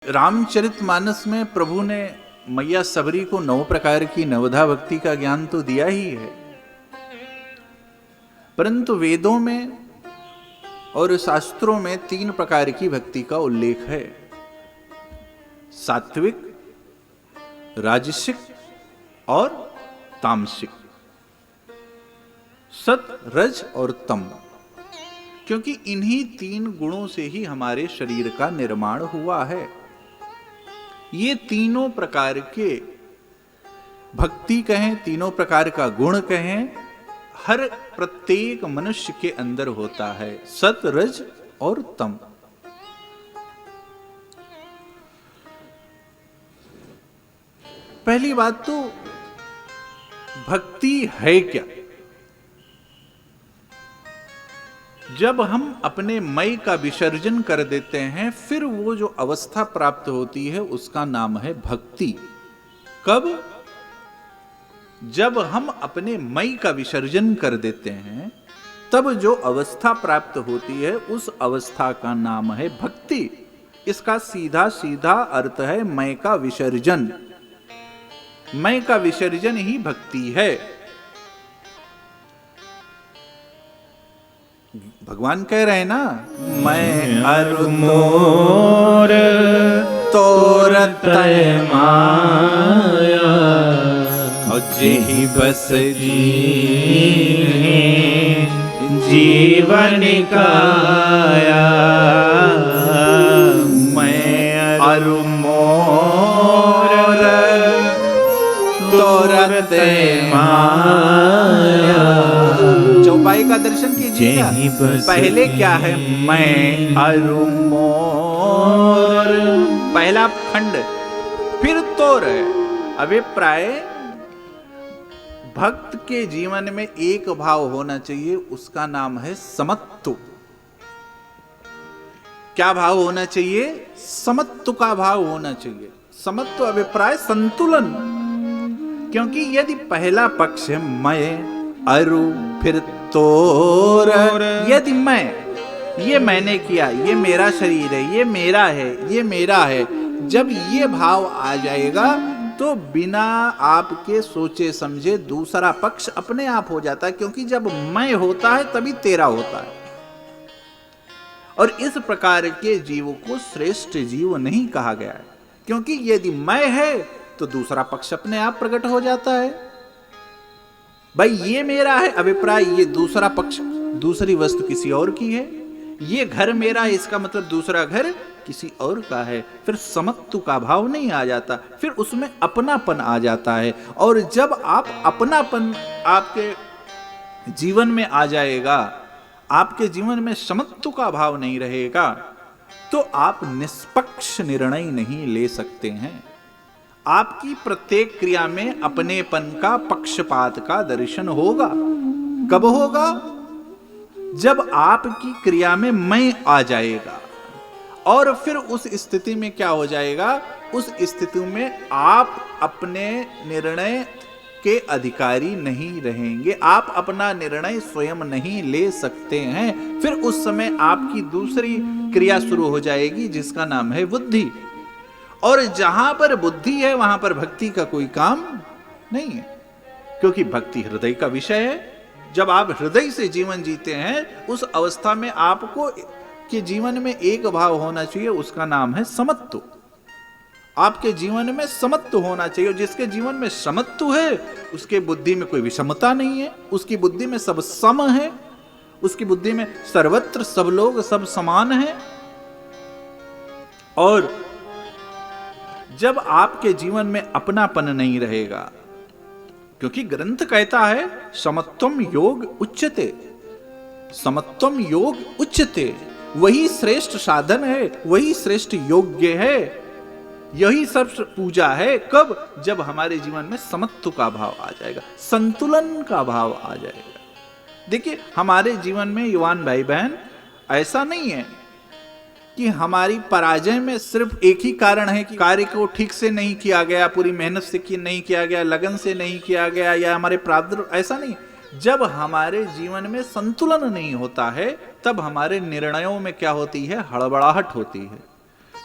रामचरितमानस में प्रभु ने मैया सबरी को 9 प्रकार की नवधा भक्ति का ज्ञान तो दिया ही है, परंतु वेदों में और शास्त्रों में 3 प्रकार की भक्ति का उल्लेख है। सात्विक, राजसिक और तामसिक, सत, रज और तम, क्योंकि इन्हीं 3 गुणों से ही हमारे शरीर का निर्माण हुआ है। ये तीनों प्रकार के भक्ति कहें, तीनों प्रकार का गुण कहें, हर प्रत्येक मनुष्य के अंदर होता है, सत, रज और तम। पहली बात तो भक्ति है क्या? जब हम अपने मय का विसर्जन कर देते हैं, फिर वो जो अवस्था प्राप्त होती है उसका नाम है भक्ति। कब? जब हम अपने मय का विसर्जन कर देते हैं, तब जो अवस्था प्राप्त होती है उस अवस्था का नाम है भक्ति। इसका सीधा सीधा अर्थ है मय का विसर्जन। मय का विसर्जन ही भक्ति है। भगवान कह रहे हैं ना, मैं अरु मोर तोरत माया और जेहि बस जीवन काया। मैं अरु मोर तोरत माया। चौपाई का दर्शन कीजिएगा। पहले क्या है? मैं अरु मोर, पहला खंड, फिर तोर है। अभिप्राय भक्त के जीवन में एक भाव होना चाहिए, उसका नाम है समत्व। क्या भाव होना चाहिए? समत्व का भाव होना चाहिए। समत्व अभिप्राय संतुलन। क्योंकि यदि पहला पक्ष है मैं अरु फिर तोर, यदि मैं, ये मैंने किया, ये मेरा शरीर है, ये मेरा है, ये मेरा है, जब ये भाव आ जाएगा तो बिना आपके सोचे समझे दूसरा पक्ष अपने आप हो जाता है। क्योंकि जब मैं होता है तभी तेरा होता है। और इस प्रकार के जीव को श्रेष्ठ जीव नहीं कहा गया है, क्योंकि यदि मैं है तो दूसरा पक्ष अपने आप प्रकट हो जाता है। भाई ये मेरा है, अभिप्राय ये दूसरा पक्ष, दूसरी वस्तु किसी और की है। ये घर मेरा है, इसका मतलब दूसरा घर किसी और का है। फिर समत्व का भाव नहीं आ जाता, फिर उसमें अपनापन आ जाता है। और जब आप अपनापन आपके जीवन में आ जाएगा, आपके जीवन में समत्व का भाव नहीं रहेगा, तो आप निष्पक्ष निर्णय नहीं ले सकते हैं। आपकी प्रत्येक क्रिया में अपनेपन का, पक्षपात का दर्शन होगा। कब होगा? जब आपकी क्रिया में मैं आ जाएगा। और फिर उस स्थिति में क्या हो जाएगा? उस स्थिति में आप अपने निर्णय के अधिकारी नहीं रहेंगे। आप अपना निर्णय स्वयं नहीं ले सकते हैं। फिर उस समय आपकी दूसरी क्रिया शुरू हो जाएगी, जिसका नाम है बुद्धि। और जहां पर बुद्धि है वहां पर भक्ति का कोई काम नहीं है, क्योंकि भक्ति हृदय का विषय है। जब आप हृदय से जीवन जीते हैं, उस अवस्था में आपको के जीवन में एक भाव होना चाहिए, उसका नाम है समत्व। आपके जीवन में समत्व होना चाहिए। जिसके जीवन में समत्व है उसके बुद्धि में कोई विषमता नहीं है, उसकी बुद्धि में सब सम है, उसकी बुद्धि में सर्वत्र सब लोग सब समान है। और जब आपके जीवन में अपनापन नहीं रहेगा, क्योंकि ग्रंथ कहता है समत्वम योग उच्यते, समत्वम योग उच्यते, वही श्रेष्ठ साधन है, वही श्रेष्ठ योग्य है, यही सब पूजा है। कब? जब हमारे जीवन में समत्व का भाव आ जाएगा, संतुलन का भाव आ जाएगा। देखिए हमारे जीवन में युवान भाई बहन, ऐसा नहीं है कि हमारी पराजय में सिर्फ एक ही कारण है कि कार्य को ठीक से नहीं किया गया, पूरी मेहनत से नहीं किया गया, लगन से नहीं किया गया, या हमारे प्रारब्ध, ऐसा नहीं। जब हमारे जीवन में संतुलन नहीं होता है, तब हमारे निर्णयों में क्या होती है? हड़बड़ाहट होती है।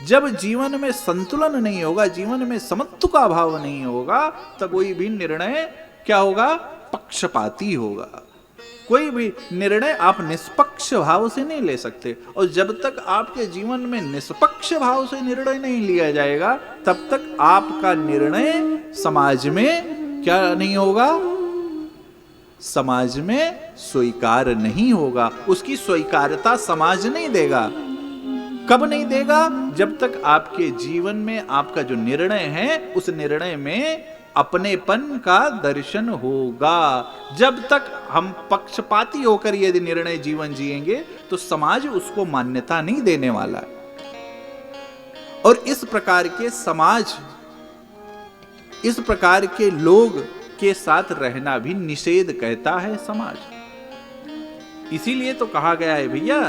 जब जीवन में संतुलन नहीं होगा, जीवन में समत्व का भाव नहीं होगा, तब कोई भी निर्णय क्या होगा? पक्षपाती होगा। कोई भी निर्णय आप निष्पक्ष भाव से नहीं ले सकते, और जब तक आपके जीवन में निष्पक्ष भाव से निर्णय नहीं लिया जाएगा, तब तक आपका निर्णय समाज में क्या नहीं होगा? समाज में स्वीकार नहीं होगा, उसकी स्वीकारता समाज नहीं देगा। कब नहीं देगा? जब तक आपके जीवन में आपका जो निर्णय है, उस निर्णय में अपनेपन का दर्शन होगा। जब तक हम पक्षपाती होकर यदि निर्णय जीवन जिएंगे, तो समाज उसको मान्यता नहीं देने वाला है। और इस प्रकार के समाज, इस प्रकार के लोग के साथ रहना भी निषेध कहता है समाज। इसीलिए तो कहा गया है भैया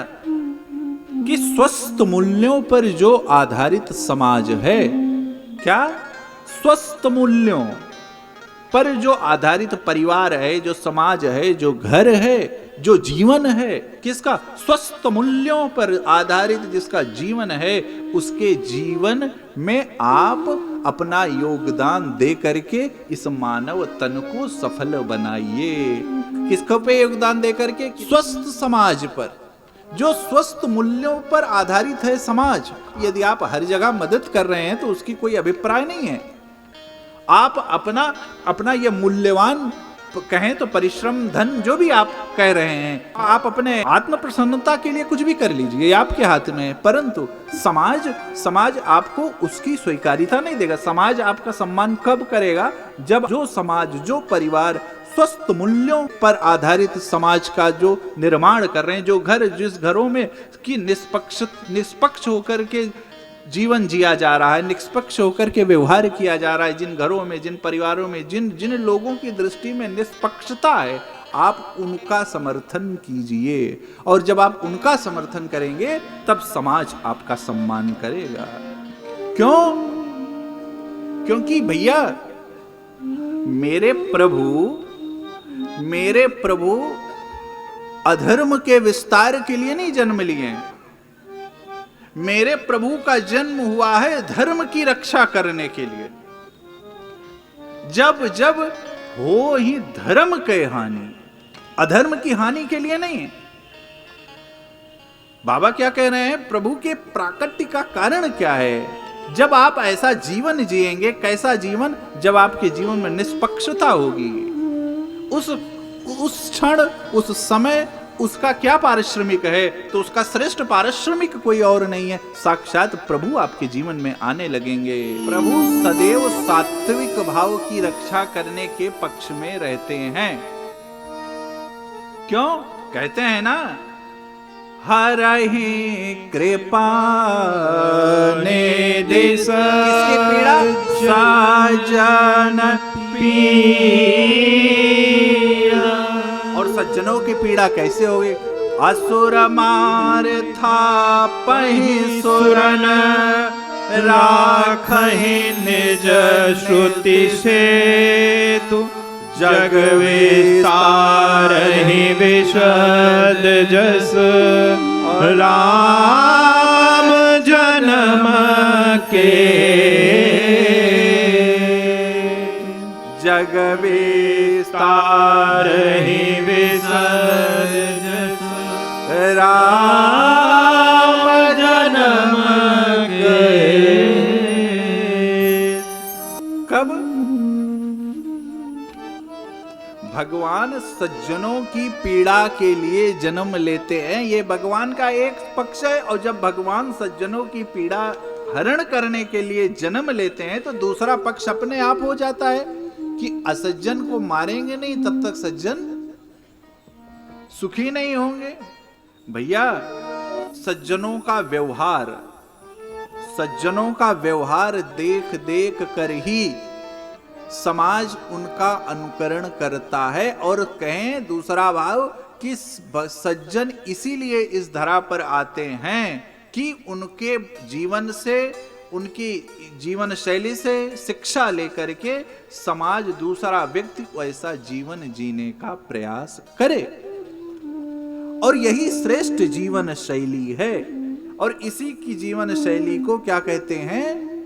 कि स्वस्थ मूल्यों पर जो आधारित समाज है, क्या? स्वस्थ मूल्यों पर जो आधारित परिवार है, जो समाज है, जो घर है, जो जीवन है, किसका? स्वस्थ मूल्यों पर आधारित जिसका जीवन है, उसके जीवन में आप अपना योगदान दे करके इस मानव तन को सफल बनाइए। किसको पे योगदान दे करके? स्वस्थ समाज पर, जो स्वस्थ मूल्यों पर आधारित है समाज। यदि आप हर जगह मदद कर रहे हैं तो उसकी कोई अभिप्राय नहीं है। आप अपना ये मूल्यवान कहें तो परिश्रम, धन, जो भी आप कह रहे हैं, आप अपने आत्म प्रसन्नता के लिए कुछ भी कर लीजिए, ये आपके हाथ में है। परंतु समाज आपको उसकी स्वीकार्यता नहीं देगा। समाज आपका सम्मान कब करेगा? जब जो समाज, जो परिवार स्वस्थ मूल्यों पर आधारित समाज का जो निर्माण कर रहे हैं, जो घर, जिस घरों में कि निष्पक्ष होकर के जीवन जिया जा रहा है, निष्पक्ष होकर के व्यवहार किया जा रहा है, जिन घरों में, जिन परिवारों में, जिन लोगों की दृष्टि में निष्पक्षता है, आप उनका समर्थन कीजिए। और जब आप उनका समर्थन करेंगे, तब समाज आपका सम्मान करेगा। क्यों? क्योंकि भैया मेरे प्रभु अधर्म के विस्तार के लिए नहीं जन्म लिए। मेरे प्रभु का जन्म हुआ है धर्म की रक्षा करने के लिए। जब जब हो ही धर्म के हानि, अधर्म की हानि के लिए नहीं। बाबा क्या कह रहे हैं? प्रभु के प्राकट्य का कारण क्या है? जब आप ऐसा जीवन जिएंगे, कैसा जीवन? जब आपके जीवन में निष्पक्षता होगी, उस क्षण, उस समय उसका क्या पारिश्रमिक है? तो उसका श्रेष्ठ पारिश्रमिक कोई और नहीं है, साक्षात प्रभु आपके जीवन में आने लगेंगे। प्रभु सदैव सात्विक भाव की रक्षा करने के पक्ष में रहते हैं। क्यों? कहते हैं ना, हरहि कृपा ने देश किसकी पीड़ा? साजन पीड़ा। और सज्जनों की पीड़ा कैसे होगी? असुर मार था पहि सुरन, राखहि निज श्रुति से तु, जग विस्तारहि विशद जस, राम जन्म के जग विस्तारहि विशद जस, राम जन्म के। कब? भगवान सज्जनों की पीड़ा के लिए जन्म लेते हैं, ये भगवान का एक पक्ष है। और जब भगवान सज्जनों की पीड़ा हरण करने के लिए जन्म लेते हैं, तो दूसरा पक्ष अपने आप हो जाता है कि असज्जन को मारेंगे नहीं तब तक सज्जन सुखी नहीं होंगे। भैया सज्जनों का व्यवहार देख देख कर ही समाज उनका अनुकरण करता है। और कहें दूसरा भाव कि सज्जन इसीलिए इस धरा पर आते हैं कि उनके जीवन से, उनकी जीवन शैली से शिक्षा लेकर के समाज, दूसरा व्यक्ति ऐसा जीवन जीने का प्रयास करे। और यही श्रेष्ठ जीवन शैली है। और इसी की जीवन शैली को क्या कहते हैं?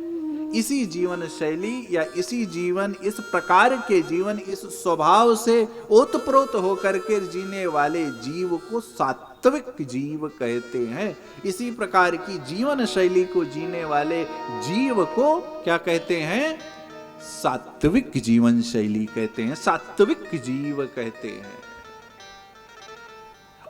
इसी जीवन शैली या इसी जीवन, इस प्रकार के जीवन, इस स्वभाव से ओतप्रोत होकर के जीने वाले जीव को सात्विक जीव कहते हैं। इसी प्रकार की जीवन शैली को जीने वाले जीव को क्या कहते हैं? सात्विक जीवन शैली कहते हैं, सात्विक जीव कहते हैं।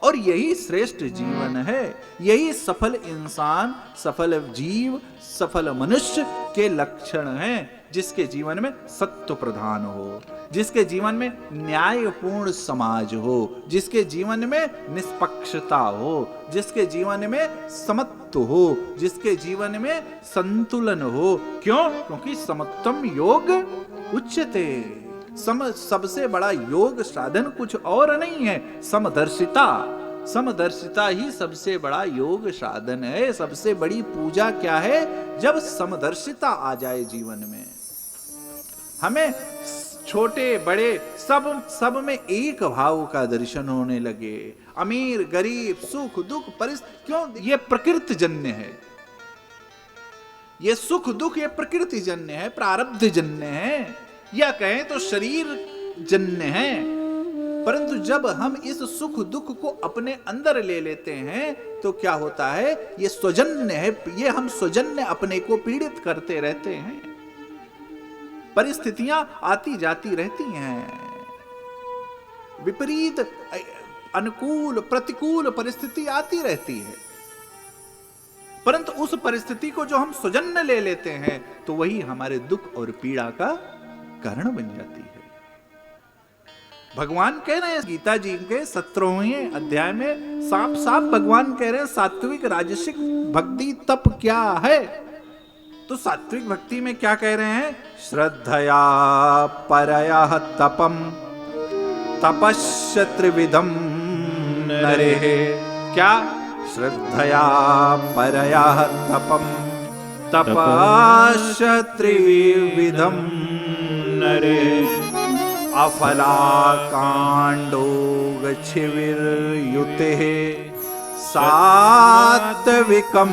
और यही श्रेष्ठ जीवन है, यही सफल इंसान, सफल जीव, सफल मनुष्य के लक्षण हैं, जिसके जीवन में सत्व प्रधान हो, जिसके जीवन में न्यायपूर्ण समाज हो, जिसके जीवन में निष्पक्षता हो, जिसके जीवन में समत्व हो, जिसके जीवन में संतुलन हो। क्यों? क्योंकि समत्वम योग उच्यते। सबसे बड़ा योग साधन कुछ और नहीं है, समदर्शिता। समदर्शिता ही सबसे बड़ा योग साधन है। सबसे बड़ी पूजा क्या है? जब समदर्शिता आ जाए जीवन में, हमें छोटे बड़े सब में एक भाव का दर्शन होने लगे। अमीर गरीब, सुख दुख, परिस्थिति, क्यों? ये प्रकृति जन्य है, ये सुख दुख ये प्रकृति जन्य है, प्रारब्ध जन्य है, या कहें तो शरीर जन्य है। परंतु जब हम इस सुख दुख को अपने अंदर ले लेते हैं तो क्या होता है? ये स्वजन्य है, ये हम स्वजन्य अपने को पीड़ित करते रहते हैं। परिस्थितियां आती जाती रहती हैं, विपरीत अनुकूल प्रतिकूल परिस्थिति आती रहती है, परंतु उस परिस्थिति को जो हम स्वजन्य ले लेते हैं तो वही हमारे दुख और पीड़ा का कारण बन जाती है। भगवान कह रहे हैं गीता जी के 17वें अध्याय में साफ साफ भगवान कह रहे हैं सात्विक राजसिक भक्ति तप क्या है? तो सात्विक भक्ति में क्या कह रहे हैं? श्रद्धया परया तपम तपस्य त्रिविधम नरेः। क्या? श्रद्धया परया तपम तपस्य त्रिविधम नरेः। अफलाकांडो गच्छिविर्युतेः सात्विकं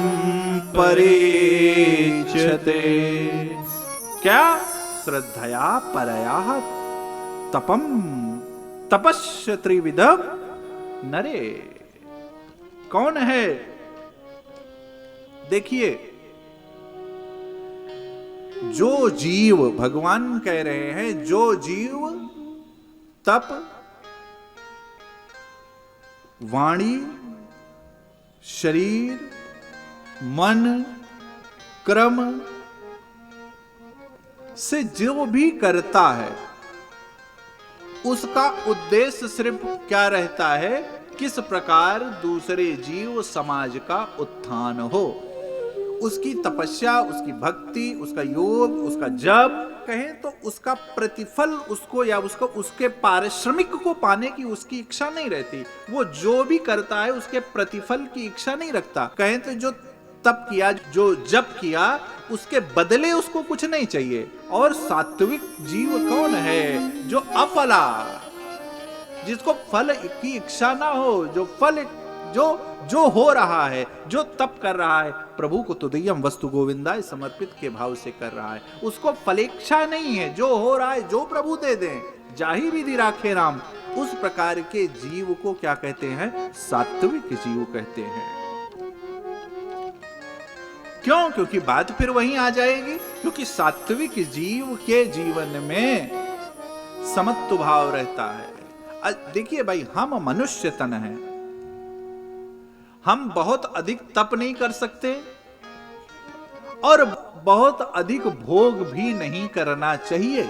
परेच्यते। क्या? श्रद्धया परया तपम तपस्य त्रिविधम नरे। कौन है? देखिए, जो जीव, भगवान कह रहे हैं, जो जीव तप, वाणी, शरीर, मन, क्रम से जो भी करता है उसका उद्देश्य सिर्फ क्या रहता है? किस प्रकार दूसरे जीव समाज का उत्थान हो। उसकी तपस्या, उसकी भक्ति, उसका योग, उसका जप, कहें तो उसका प्रतिफल उसको या उसको उसके पारिश्रमिक को पाने की उसकी इच्छा नहीं रहती। वो जो भी करता है उसके प्रतिफल की इच्छा नहीं रखता। कहें तो जो तप किया, जो जप किया, उसके बदले उसको कुछ नहीं चाहिए। और सात्विक जीव कौन है? जो अफला, जिसको फल की इच्छा ना हो, जो फल जो हो रहा है, जो तप कर रहा है, प्रभु को तुदयम वस्तु गोविंदाय समर्पित के भाव से कर रहा है, उसको फलेच्छा नहीं है। जो हो रहा है, जो प्रभु दे दें, जाहि विधि राखे राम, उस प्रकार के जीव को क्या कहते हैं? सात्विक जीव कहते हैं। क्यों? क्योंकि बात फिर वहीं आ जाएगी, क्योंकि सात्विक जीव के जीवन में समत्व भाव रहता है। देखिए भाई, हम मनुष्य तन हैं, हम बहुत अधिक तप नहीं कर सकते और बहुत अधिक भोग भी नहीं करना चाहिए।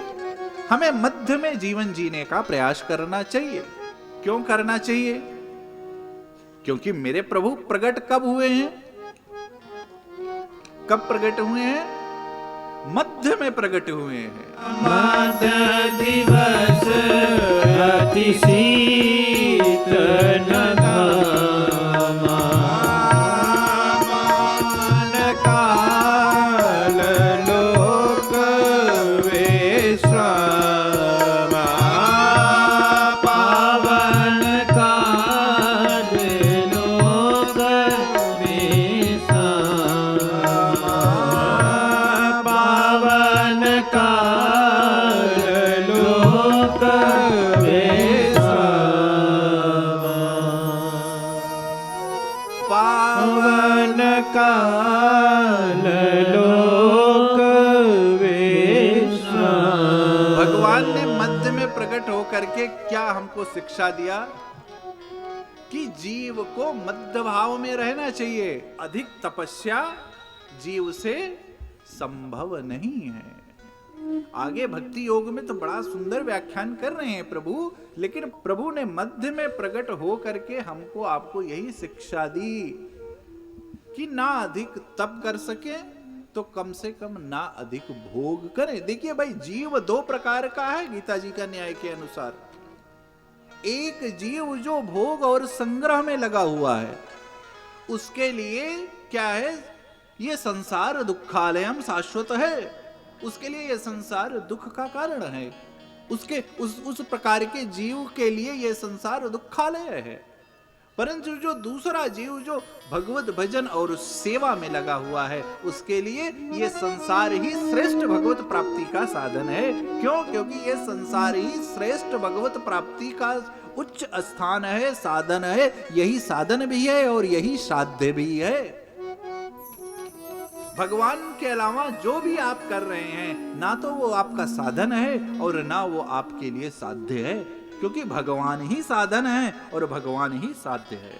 हमें मध्य में जीवन जीने का प्रयास करना चाहिए। क्यों करना चाहिए? क्योंकि मेरे प्रभु प्रकट कब हुए हैं? कब प्रकट हुए हैं? मध्य में प्रकट हुए हैं। मध्य दिवस अति शीतल घामा, काल लोक विश्रामा, पावन काल लोक विश्रामा। प्रकट होकर के क्या हमको शिक्षा दिया कि जीव को मध्य भाव में रहना चाहिए। अधिक तपस्या जीव से संभव नहीं है। आगे भक्ति योग में तो बड़ा सुंदर व्याख्यान कर रहे हैं प्रभु, लेकिन प्रभु ने मध्य में प्रकट हो करके हमको आपको यही शिक्षा दी कि ना अधिक तप कर सके तो कम से कम ना अधिक भोग करें। देखिए भाई, जीव दो प्रकार का है गीता जी का न्याय के अनुसार। एक जीव जो भोग और संग्रह में लगा हुआ है, उसके लिए क्या है, ये संसार दुखालयम शाश्वत है, उसके लिए यह संसार दुख का कारण है। उस प्रकार के जीव के लिए यह संसार दुखालय है। परंतु जो दूसरा जीव जो भगवत भजन और सेवा में लगा हुआ है, उसके लिए यह संसार ही श्रेष्ठ भगवत प्राप्ति का साधन है। क्यों? क्योंकि यह संसार ही श्रेष्ठ भगवत प्राप्ति का उच्च स्थान है, साधन है। यही साधन भी है और यही साध्य भी है। भगवान के अलावा जो भी आप कर रहे हैं, ना तो वो आपका साधन है और ना वो आपके लिए साध्य है, क्योंकि भगवान ही साधन है और भगवान ही साध्य है।